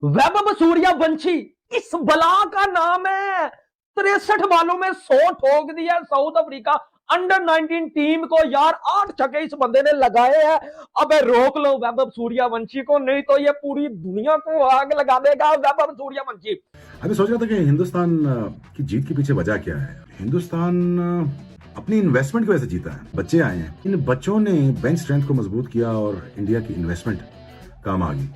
वैभव सूर्यवंशी इस बला का नाम है। 63 बालों में 100 ठोक दिया साउथ अफ्रीका अंडर 19 टीम को यार। 8 छक्के इस बंदे ने लगाए हैं। अबे रोक लो वैभव सूर्यवंशी को, नहीं तो ये पूरी दुनिया को आग लगा देगा वैभव सूर्यवंशी। अभी सोच रहा था कि हिंदुस्तान की जीत के पीछे वजह क्या है। हिंदुस्तान अपनी इन्वेस्टमेंट की वजह से जीता है। बच्चे आए हैं, इन बच्चों ने बेंच स्ट्रेंथ को मजबूत किया और इंडिया की इन्वेस्टमेंट काम आ गई।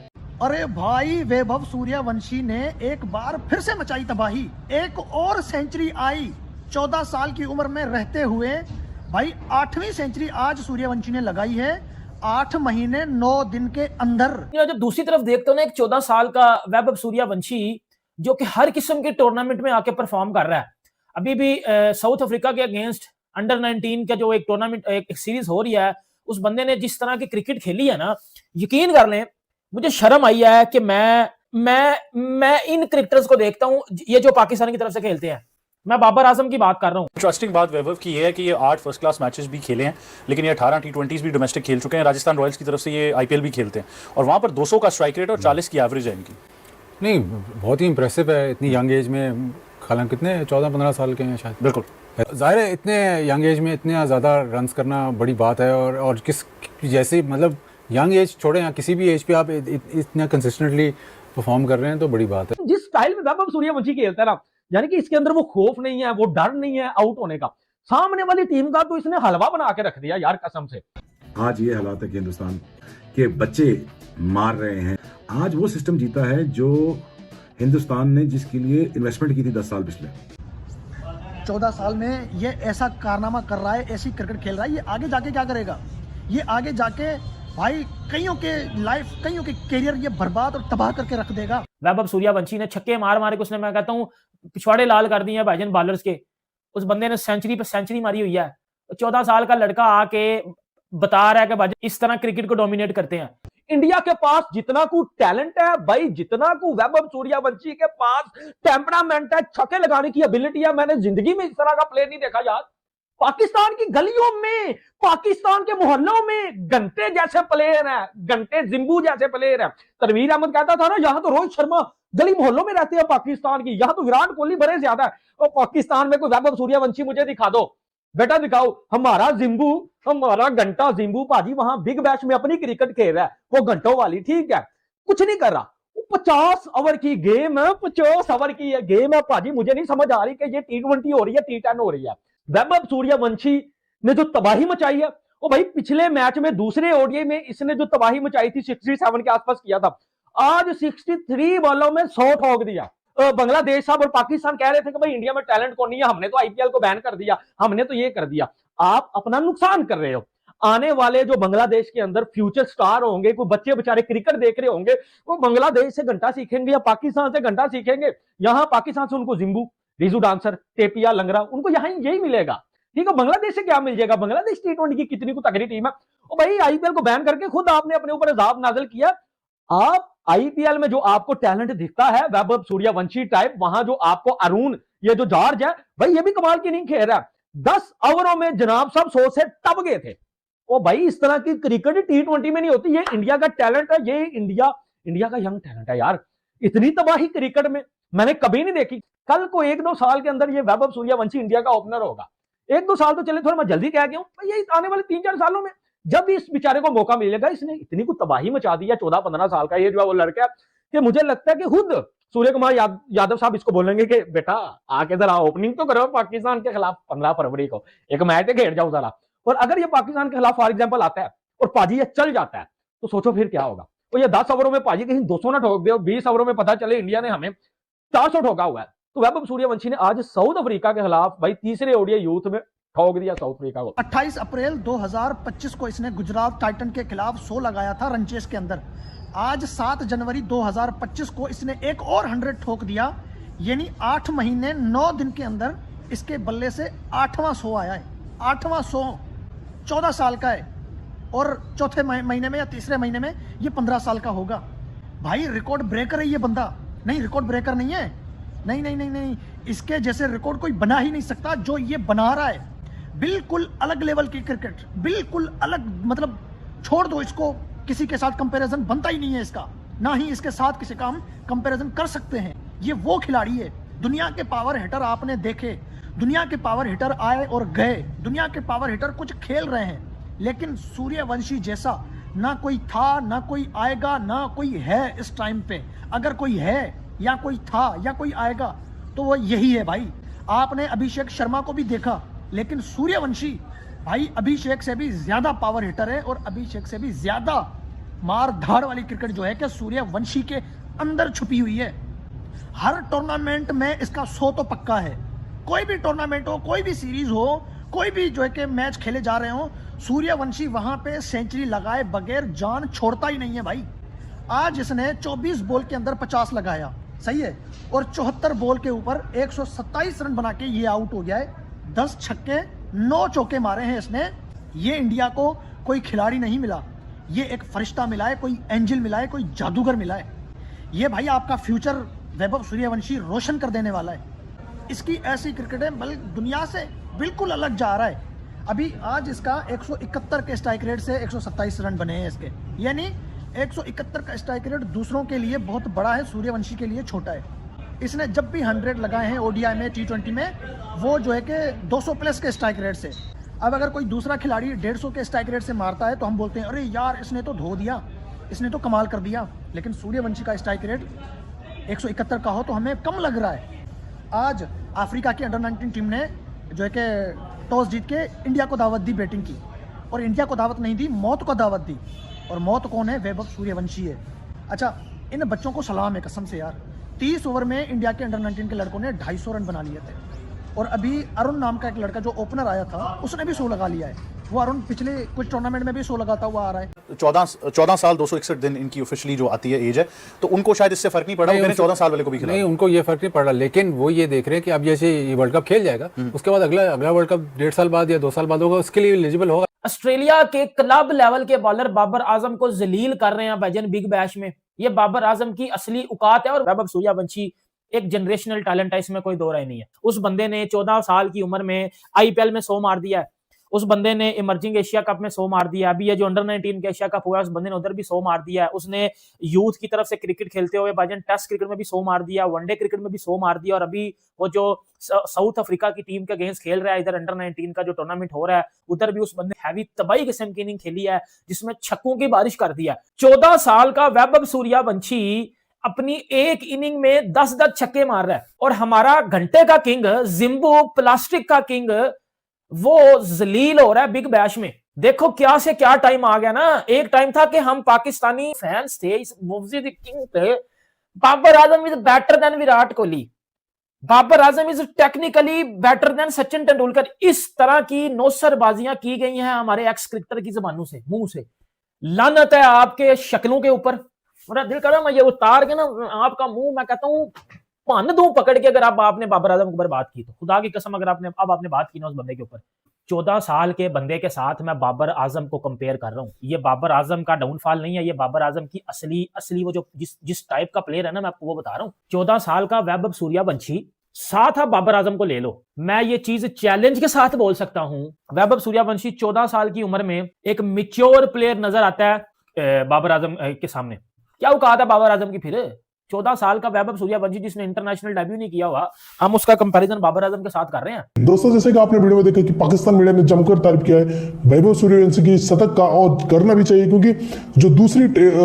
अरे भाई, वैभव सूर्यवंशी ने एक बार फिर से मचाई तबाही। एक और सेंचुरी आई 14 साल की उम्र में रहते हुए। भाई 8वीं सेंचुरी आज सूर्यवंशी ने लगाई है 8 महीने 9 दिन के अंदर। जब दूसरी तरफ देखते हो ना, एक 14 साल का वैभव सूर्यवंशी जो कि हर किस्म के टूर्नामेंट में आके परफॉर्म कर रहा है। अभी भी साउथ अफ्रीका के अगेंस्ट अंडर 19 का जो एक टूर्नामेंट एक सीरीज हो रही है, उस बंदे ने जिस तरह की क्रिकेट खेली है ना, यकीन कर लें मुझे शर्म आई है कि मैं इन क्रिकेटर्स को देखता हूं ये जो पाकिस्तान की तरफ से खेलते हैं। मैं बाबर आजम की बात कर रहा हूं। इंटरेस्टिंग बात वैभव की है कि ये 8 फर्स्ट क्लास मैचेस भी खेले हैं, लेकिन ये 18 T20s भी डोमेस्टिक खेल चुके हैं। राजस्थान रॉयल्स की तरफ से ये IPL भी खेलते हैं और वहां पर 200 का स्ट्राइक रेट और 40 की एवरेज है इनकी। नहीं, बहुत ही इंप्रेसिव है इतनी यंग एज में। हालांकि कितने 14-15 साल के हैं शायद। बिल्कुल जाहिर है इतने यंग एज में इतने ज़्यादा रन्स करना बड़ी बात है। और किस जैसे मतलब यंग एज छोड़े या किसी भी एज पे आप इतना कंसिस्टेंटली परफॉर्म कर रहे हैं तो बड़ी बात है। जिस स्टाइल में वैभव सूर्यवंशी खेलता है ना, यानी कि इसके अंदर वो खौफ नहीं है, वो डर नहीं है आउट होने का। सामने वाली टीम का तो इसने हलवा बना के रख दिया यार कसम से। आज ये हालात है कि हिंदुस्तान के बच्चे मार रहे हैं। आज वो सिस्टम जीता है जो हिंदुस्तान ने जिसके लिए इन्वेस्टमेंट की थी 10 साल पिछले। 14 साल में ये ऐसा कारनामा कर रहा है, ऐसी क्रिकेट खेल रहा है। ये आगे जाके क्या करेगा? ये आगे जाके भाई कईयों के लाइफ, कईयों के करियर ये बर्बाद और तबाह करके रख देगा। वैभव सूर्यवंशी ने छक्के मार मारे के उसने, मैं कहता हूं, पिछवाड़े लाल कर दिए भाईजान बॉलर्स के। उस बंदे ने सेंचुरी पे सेंचुरी मारी हुई है। 14 साल का लड़का आके बता रहा है कि भाई इस तरह क्रिकेट को डोमिनेट करते हैं। इंडिया के पास जितना को टैलेंट है भाई, जितना को वैभव सूर्यवंशी के पास टेम्परामेंट है, छक्के लगाने की एबिलिटी है, मैंने जिंदगी में इस तरह का प्लेयर नहीं देखा यार। पाकिस्तान की गलियों में, पाकिस्तान के मोहल्लों में घंटे जैसे प्लेयर हैं, घंटे जिम्बू जैसे प्लेयर हैं। तनवीर अहमद कहता था ना, यहां तो रोहित शर्मा गली मोहल्लों में रहते हैं पाकिस्तान की, यहां तो विराट कोहली बड़े ज्यादा है। और पाकिस्तान में कोई वैभव सूर्यवंशी मुझे दिखा दो बेटा, दिखाओ। हमारा जिम्बू, हमारा घंटा जिम्बू भाजी वहां बिग बैश में अपनी क्रिकेट खेल रहा है, वो घंटों वाली, ठीक है, कुछ नहीं कर रहा। 50 ओवर की गेम है, 50 ओवर की गेम है भाजी। मुझे नहीं समझ आ रही कि ये T20 हो रही है, T10 हो रही है। वैभव सूर्यवंशी ने जो तबाही मचाई है, वो भाई पिछले मैच में दूसरे ODI में इसने जो तबाही मचाई थी 67 के आसपास किया था, आज 63 बॉलों में 100 ठोक दिया। बांग्लादेश साहब और पाकिस्तान कह रहे थे कि भाई इंडिया में टैलेंट कौन नहीं है, हमने तो IPL को बैन कर दिया, हमने तो ये कर दिया। आप अपना नुकसान कर रहे हो। आने वाले जो बांग्लादेश के अंदर फ्यूचर स्टार होंगे, कोई बच्चे बेचारे क्रिकेट देख रहे होंगे, वो बांग्लादेश से घंटा सीखेंगे या पाकिस्तान से घंटा सीखेंगे। यहाँ पाकिस्तान से उनको जिम्बू, रिजू डांसर, टेपिया, लंगरा, उनको यहाँ यही मिलेगा। ठीक है, बांग्लादेश से क्या मिल जाएगा? बांग्लादेश T20 की कितनी को तगड़ी टीम है। और भाई IPL को बैन करके खुद आपने अपने ऊपर अजाब नाजिल किया। आप IPL में जो आपको टैलेंट दिखता है वैभव सूर्यवंशी टाइप, वहां जो आपको अरुण, ये जो जॉर्ज है भाई, ये भी कमाल की नहीं खेल रहा है। 10 ओवरों में जनाब सब 100 से टप गए थे। ओ भाई, इस तरह की क्रिकेट T20 में नहीं होती। ये इंडिया का टैलेंट है, ये इंडिया का यंग टैलेंट है यार। इतनी तबाही क्रिकेट में मैंने कभी नहीं देखी। कल को 1-2 साल के अंदर ये वैभव सूर्यवंशी इंडिया का ओपनर होगा। 1-2 साल तो चले, थोड़ा मैं जल्दी कह गया हूं, ये आने वाले 3-4 सालों में जब इस बेचारे को मौका मिलेगा, इसने इतनी को तबाही मचा दी है। 14-15 साल का ये जो है वो लड़का, कि मुझे लगता है कि खुद सूर्य कुमार यादव साहब इसको बोलेंगे कि बेटा आके जरा ओपनिंग तो करो पाकिस्तान के खिलाफ 15 फरवरी को, एक मैच खेल जाओ जरा। और अगर ये पाकिस्तान के खिलाफ फॉर एग्जाम्पल आता है और पाजी ये चल जाता है, तो सोचो फिर क्या होगा। तो ये 10 ओवरों में पाजी कहीं 200 ना ठोक दे और 20 ओवरों में पता चले इंडिया ने हमें 400 ठोका हुआ है। तो वैभव सूर्यवंशी ने आज साउथ अफ्रीका के खिलाफ भाई तीसरे ODI यूथ में ठोक दिया साउथ अफ्रीका को। 28 अप्रैल 2025 को इसने गुजरात टाइटन के खिलाफ 100 लगाया था रनचेस के अंदर। आज 7 जनवरी 2025 को इसने एक और 100 ठोक दिया, यानी 8 महीने 9 दिन के अंदर इसके बल्ले से 8वां 100 आया है। 8वां 100, 14 साल का है और चौथे महीने में या तीसरे महीने में ये 15 साल का होगा। भाई रिकॉर्ड ब्रेकर है ये बंदा। नहीं, रिकॉर्ड ब्रेकर नहीं है, नहीं नहीं नहीं नहीं, इसके जैसे रिकॉर्ड कोई बना ही नहीं सकता जो ये बना रहा है। बिल्कुल अलग लेवल की क्रिकेट, बिल्कुल अलग, मतलब छोड़ दो इसको, किसी के साथ कंपैरिजन बनता ही नहीं है इसका। ना ही इसके साथ किसी का हम कंपैरिजन कर सकते हैं। ये वो खिलाड़ी है, दुनिया के पावर हिटर आपने देखे, दुनिया के पावर हिटर आए और गए, दुनिया के पावर हिटर कुछ खेल रहे हैं, लेकिन सूर्यवंशी जैसा ना कोई था, ना कोई आएगा, ना कोई है इस टाइम पे। अगर कोई है या कोई था या कोई आएगा तो वो यही है भाई। आपने अभिषेक शर्मा को भी देखा, लेकिन सूर्यवंशी भाई अभिषेक से भी ज्यादा पावर हिटर है और अभिषेक से भी ज्यादा मार धाड़ वाली क्रिकेट जो है कि सूर्यवंशी के अंदर छुपी हुई है। हर टूर्नामेंट में इसका 100 तो पक्का है। कोई भी टूर्नामेंट हो, कोई भी सीरीज हो, कोई भी जो है कि मैच खेले जा रहे हो, सूर्यवंशी वहां पे सेंचुरी लगाए बगैर जान छोड़ता ही नहीं है भाई। आज इसने 24 बॉल के अंदर 50 लगाया, सही है, और 74 बॉल के ऊपर 127 रन बना के ये आउट हो गया है। 10 छक्के 9 चौके मारे हैं इसने। ये इंडिया को कोई खिलाड़ी नहीं मिला, ये एक फरिश्ता मिला है, कोई एंजल मिला है, कोई जादूगर मिला है। ये भाई आपका फ्यूचर वैभव सूर्यवंशी रोशन कर देने वाला है। इसकी ऐसी क्रिकेट है बल्कि दुनिया से बिल्कुल अलग जा रहा है। अभी आज इसका 171 के स्ट्राइक रेट से 127 रन बने हैं इसके, यानी 171 का स्ट्राइक रेट दूसरों के लिए बहुत बड़ा है, सूर्यवंशी के लिए छोटा है। इसने जब भी 100 लगाए हैं ओडीआई में, T20 में, वो जो है कि 200 प्लस के स्ट्राइक रेट से। अब अगर कोई दूसरा खिलाड़ी 150 के स्ट्राइक रेट से मारता है तो हम बोलते हैं अरे यार इसने तो धो दिया, इसने तो कमाल कर दिया। लेकिन सूर्यवंशी का स्ट्राइक रेट 171 का हो तो हमें कम लग रहा है। आज अफ्रीका की अंडर-19 टीम ने जो है कि टॉस जीत के इंडिया को दावत दी बैटिंग की, और इंडिया को दावत नहीं दी, मौत को दावत दी। और मौत कौन है? वैभव सूर्यवंशी है। अच्छा, इन बच्चों को सलाम है कसम से यार। 30 ओवर में इंडिया के अंडर-19 के लड़कों ने 250 रन बना लिए थे, और अभी अरुण नाम का एक लड़का जो ओपनर आया था उसने भी 100 लगा लिया है। वो अरुण पिछले कुछ टूर्नामेंट में भी 100 लगाता हुआ आ रहा है। 14 साल 261 दिन इनकी ऑफिशियली जो आती है एज है, तो उनको शायद इससे फर्क नहीं पड़ा। मैंने 14 साल वाले को भी खिलाया। नहीं, उनको ये फर्क नहीं पड़ा, लेकिन वो ये देख रहे हैं कि अब जैसे ये वर्ल्ड कप खेल जाएगा, उसके बाद अगला वर्ल्ड कप 1.5 साल बाद या 2 साल बाद होगा, उसके लिए एलिजिबल होगा। ऑस्ट्रेलिया के क्लब लेवल के बॉलर बाबर आजम को जलील कर रहे हैं भाईजान बिग बैश में। ये बाबर आजम की असली औकात है, और वैभव सूर्यवंशी एक जनरेशनल टैलेंट है, इसमें कोई दो राय नहीं है। उस बंदे ने 14 साल की उम्र में आईपीएल में 100 मार दिया है। उस बंदे ने इमर्जिंग एशिया कप में 100 मार दिया। अभी ये जो अंडर-19 के एशिया कप हुआ है, उस बंदे ने उधर भी 100 मार दिया है। उसने यूथ की तरफ से क्रिकेट खेलते हुए भाईजान टेस्ट क्रिकेट में भी 100 मार दिया, वनडे क्रिकेट में भी 100 मार दिया, और अभी वो जो साउथ अफ्रीका की टीम के अगेंस्ट खेल रहा है, इधर अंडर-19 का जो टूर्नामेंट हो रहा है, उधर भी उस बंदे हैवी तबाही किस्म की इनिंग खेली है, जिसमें छक्कों की बारिश कर दिया। 14 साल का वैभव सूर्यवंशी अपनी एक इनिंग में 10-10 छक्के मार रहा है, और हमारा घंटे का किंग जिम्बो प्लास्टिक का किंग वो जलील हो रहा है बिग बैश में। देखो क्या से क्या टाइम आ गया ना। एक टाइम था कि हम पाकिस्तानी फैंस थे, इस मुफ्ती किंग थे, Babar Azam is better than Virat Kohli, Babar Azam is technically better than Sachin Tendulkar. इस तरह की नौसरबाजियां की गई हैं हमारे एक्स क्रिकेटर की जबानों से, मुंह से। लानत है आपके शक्लों के ऊपर। मेरा दिल कर रहा है मैं ये उतार के ना आपका मुंह, मैं कहता हूं भन दूं पकड़ के, अगर आपने बाबर आजम के ऊपर बात की तो। खुदा की कसम, अगर आपने बात की ना उस बंदे के ऊपर, 14 साल के बंदे के साथ मैं बाबर आजम को कंपेयर कर रहा हूं। ये बाबर आजम का डाउनफॉल नहीं है, ये बाबर आजम की असली वो जो जिस टाइप का प्लेयर है ना, मैं आपको वो बता रहा हूं। 14 साल का वैभव सूर्यवंशी, साथ आप बाबर आजम को ले लो। मैं ये चीज चैलेंज के साथ बोल सकता हूं, वैभव सूर्यवंशी 14 साल की उम्र में एक मिच्योर प्लेयर नजर आता है बाबर आजम के सामने। क्या औकात है बाबर आजम की? फिर 14 साल का वैभव सूर्यवंशी जिसने इंटरनेशनल डेब्यू नहीं किया हुआ, हम उसका कंपैरिजन बाबर आजम के साथ कर रहे हैं। दोस्तों, जैसे कि आपने वीडियो में देखा कि पाकिस्तान मीडिया ने जमकर तारीफ किया है वैभव सूर्यवंशी की शतक का, और करना भी चाहिए, क्योंकि जो दूसरी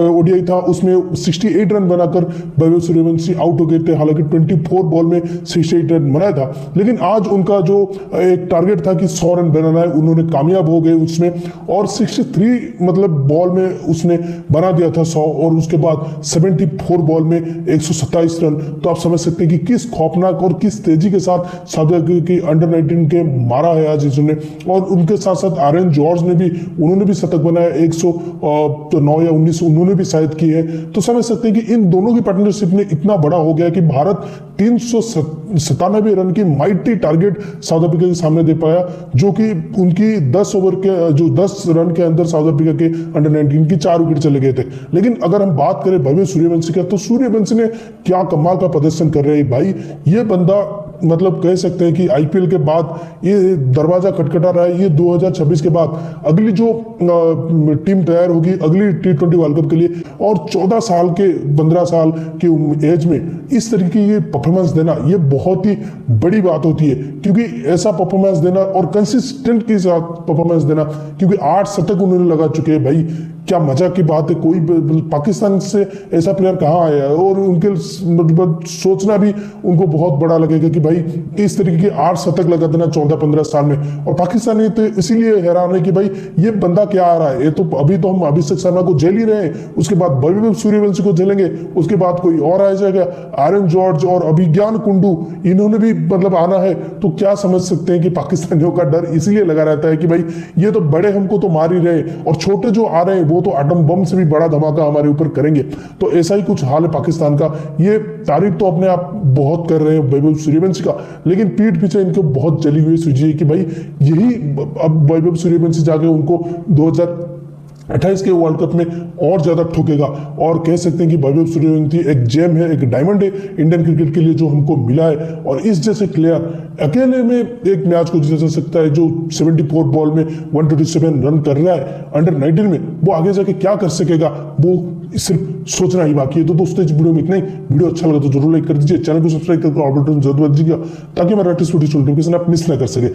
ओडीआई था उसमें 68 रन बनाकर वैभव सूर्यवंशी आउट हो गए थे। हालांकि 24 बॉल में 68 रन बनाया था, लेकिन आज उनका जो एक टारगेट था कि 100 रन बनाना है, उन्होंने कामयाब हो गए उसमें, और 63 मतलब बॉल में उसने बना दिया था 100, और उसके बाद 74 बॉल में 127 रन। तो आप समझ सकते हैं कि किस खौफनाक और किस तेजी के साथ साउथ अफ्रीका की अंडर-19 के मारा है आज इसने। और उनके साथ साथ आरएन जॉर्ज ने भी, उन्होंने भी शतक बनाया, 109 या 19 उन्होंने भी शायद की है। तो समझ सकते हैं कि इन दोनों की पार्टनरशिप ने इतना बड़ा हो गया कि भारत 397 रन की माइटी टारगेट साउथ अफ्रीका के सामने दे पाया, जो कि उनकी 10 ओवर के जो 10 रन के अंदर साउथ अफ्रीका के अंडर-19 की 4 विकेट चले गए थे। लेकिन अगर हम बात करें वैभव सूर्यवंशी का, तो सूर्यवंशी ने क्या कमाल का प्रदर्शन कर रहे हैं भाई। ये बंदा मतलब कह सकते हैं कि आईपीएल के बाद ये दरवाजा खटखटा रहा है। ये 2026 के बाद अगली जो टीम तैयार होगी अगली T20 वर्ल्ड कप के लिए, और 14 साल के 15 साल की एज में इस तरीके की ये परफॉर्मेंस देना ये बहुत ही बड़ी बात होती है, क्योंकि ऐसा परफॉर्मेंस देना और कंसिस्टेंट के साथ परफॉर्मेंस देना, क्योंकि 8 शतक उन्होंने लगा चुके हैं भाई, क्या मजा की बात है। कोई पाकिस्तान से ऐसा प्लेयर कहाँ आया है, और उनके मतलब सोचना भी उनको बहुत बड़ा लगेगा कि भाई इस तरीके के 8 शतक लगा देना 14-15 साल में। और पाकिस्तानी तो इसीलिए हैरान है कि भाई ये बंदा क्या आ रहा है। ये तो अभी तो हम अभिषेक शर्मा को झेल ही रहे हैं, उसके बाद वैभव सूर्यवंशी को झेलेंगे, उसके बाद कोई और आ जाएगा, आरन जॉर्ज और अभिज्ञान कुंडू, इन्होंने भी मतलब आना है। तो क्या समझ सकते हैं कि पाकिस्तानियों का डर इसलिए लगा रहता है कि भाई ये तो बड़े हमको तो मार ही रहे, और छोटे जो आ रहे हैं वो तो एटम बम से भी बड़ा धमाका हमारे ऊपर करेंगे। तो ऐसा ही कुछ हाल है पाकिस्तान का। ये तारीफ तो अपने आप बहुत कर रहे हैं वैभव सूर्यवंशी का, लेकिन पीठ पीछे इनको बहुत जली हुई सूझी है कि भाई यही अब वैभव सूर्यवंशी जाके उनको 2028 के वर्ल्ड कप में और ज्यादा ठोकेगा। और कह सकते हैं कि वैभव सूर्यवंशी एक जेम है, एक डायमंड है इंडियन क्रिकेट के लिए जो हमको मिला है। और इस जैसे प्लेयर अकेले में एक मैच को जीता जा सकता है, जो 74 बॉल में 127 रन कर रहा है अंडर 19 में, वो आगे जाके क्या कर सकेगा वो सिर्फ सोचना ही बाकी है। तो दोस्तों इस वीडियो में इतना ही। वीडियो अच्छा लगा तो जरूर लाइक कर दीजिए, चैनल को सब्सक्राइब करके ऑल बटन जरूर दबाइएगा ताकि हमारा लेटेस्ट वीडियो नोटिफिकेशन आप मिस ना कर सके।